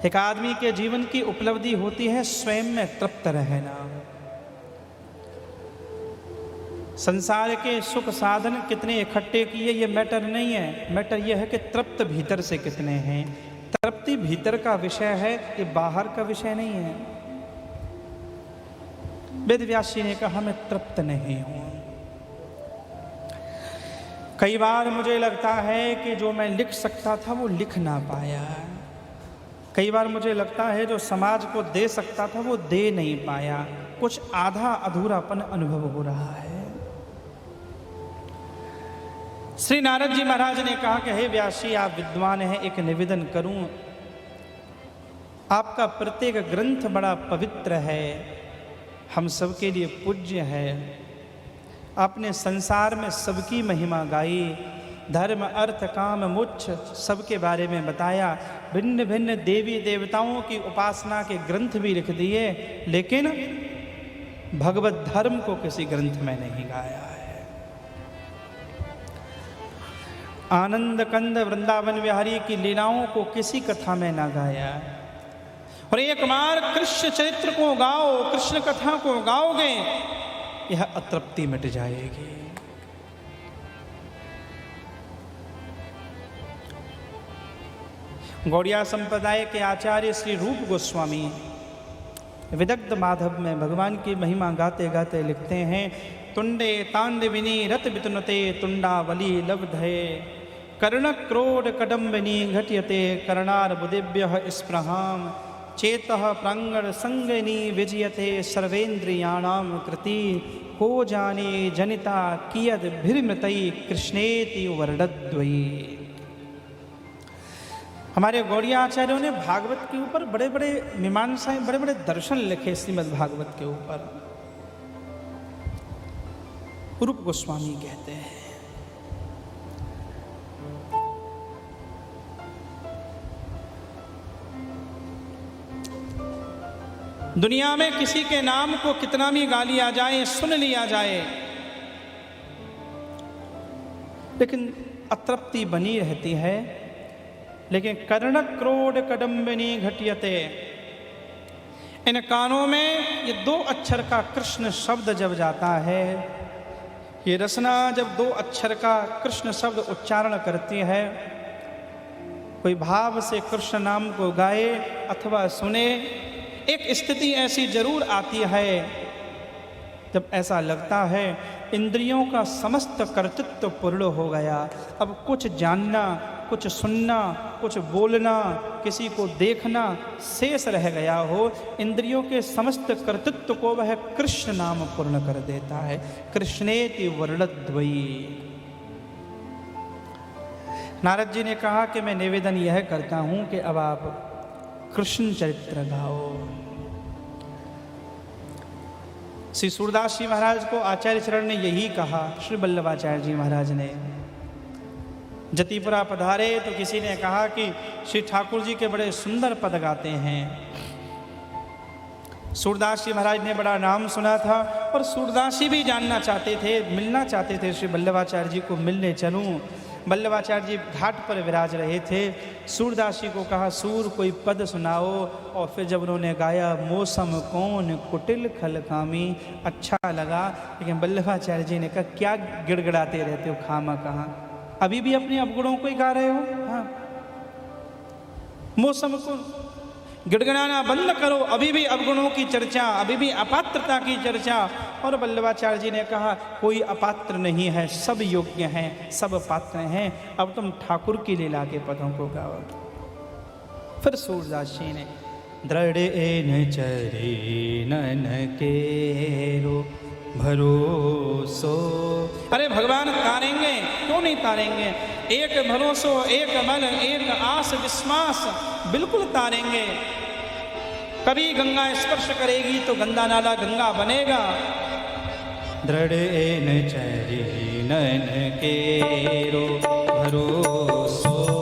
एक आदमी के जीवन की उपलब्धि होती है स्वयं में तृप्त रहना। संसार के सुख साधन कितने इकट्ठे किए ये मैटर नहीं है, मैटर यह है कि तृप्त भीतर से कितने हैं। तृप्ति भीतर का विषय है, ये बाहर का विषय नहीं है। वेद व्यास जी ने कहा मैं तृप्त नहीं हूं। कई बार मुझे लगता है कि जो मैं लिख सकता था वो लिख ना पाया। कई बार मुझे लगता है जो समाज को दे सकता था वो दे नहीं पाया। कुछ आधा अधूरापन अनुभव हो रहा है। श्री नारद जी महाराज ने कहा कि हे व्यास जी, आप विद्वान हैं, एक निवेदन करूं। आपका प्रत्येक ग्रंथ बड़ा पवित्र है, हम सबके लिए पूज्य है। आपने संसार में सबकी महिमा गाई, धर्म अर्थ काम मोक्ष सबके बारे में बताया। भिन्न भिन्न देवी देवताओं की उपासना के ग्रंथ भी लिख दिए, लेकिन भगवत धर्म को किसी ग्रंथ में नहीं गाया है। आनंद कंद वृंदावन विहारी की लीलाओं को किसी कथा में ना गाया। और एक बार कृष्ण चरित्र को गाओ, कृष्ण कथा को गाओगे, यह अतृप्ति मिट जाएगी। गौड़िया संप्रदाय के आचार्य श्री रूप गोस्वामी विदग्ध माधव में भगवान की महिमा गाते गाते लिखते हैं, तुंडे तांडविनी रत वितुनते तुंडावली लब्धे कर्ण क्रोध कदम्बिनी घट्यते कर्णार बुदिभ्यः स्पृहाम चेतः प्रांगण संगनी विजयते सर्वेन्द्रियाणाम कृति को जाने जनिता कियद भिर्मृतई कृष्णेति वर्णद्वयी। हमारे गौड़िया आचार्यों ने भागवत के ऊपर बड़े बड़े मीमांसाएं, बड़े बड़े दर्शन लिखे श्रीमद् भागवत के ऊपर। रूप गोस्वामी कहते हैं, दुनिया में किसी के नाम को कितना भी गा लिया जाए, सुन लिया जाए, लेकिन अतृप्ति बनी रहती है। लेकिन कर्ण क्रोध कदम्बिनी घट्यते, इन कानों में ये दो अक्षर का कृष्ण शब्द जब जाता है, ये रसना जब दो अक्षर का कृष्ण शब्द उच्चारण करती है, कोई भाव से कृष्ण नाम को गाए अथवा सुने, एक स्थिति ऐसी जरूर आती है जब ऐसा लगता है इंद्रियों का समस्त कर्तृत्व पूर्ण हो गया। अब कुछ जानना, कुछ सुनना, कुछ बोलना, किसी को देखना शेष रह गया हो। इंद्रियों के समस्त कर्तृत्व को वह कृष्ण नाम पूर्ण कर देता है। कृष्णेति वर्णद्वयी। नारद जी ने कहा कि मैं निवेदन यह करता हूं कि अब आप कृष्ण चरित्र गाओ। श्री सूरदास जी महाराज को आचार्य चरण ने यही कहा। श्री वल्लभाचार्य जी महाराज ने जतिपुरा पधारे तो किसी ने कहा कि श्री ठाकुर जी के बड़े सुंदर पद गाते हैं। सूरदास जी महाराज ने बड़ा नाम सुना था और सूरदास जी भी जानना चाहते थे, मिलना चाहते थे। श्री वल्लभाचार्य जी को मिलने चलूं। वल्लभाचार्य जी घाट पर विराज रहे थे। सूरदास जी को कहा, सूर कोई पद सुनाओ। और फिर जब उन्होंने गाया, मौसम कौन कुटिल खलकामी, अच्छा लगा। लेकिन वल्लभाचार्य जी ने कहा, क्या गिड़गिड़ाते रहते हो खामा कहाँ, अभी भी अपने अवगुणों को ही गा रहे हो। हाँ, मौसम को गिड़गिड़ाना बंद करो, अभी भी अवगुणों की चर्चा, अभी भी अपात्रता की चर्चा। और वल्लभाचार्य जी ने कहा, कोई अपात्र नहीं है, सब योग्य हैं, सब पात्र हैं। अब तुम ठाकुर की लीला के पदों को गाओ। फिर सूरदास जी ने दृढ़ एन चरणन केरो भरोसो। अरे भगवान तारेंगे, क्यों नहीं तारेंगे। एक भरोसो, एक बल, एक आस विश्वास, बिल्कुल तारेंगे। कभी गंगा स्पर्श करेगी तो गंगा नाला गंगा बनेगा। दृढ़ एन चरणन केरो भरोसो।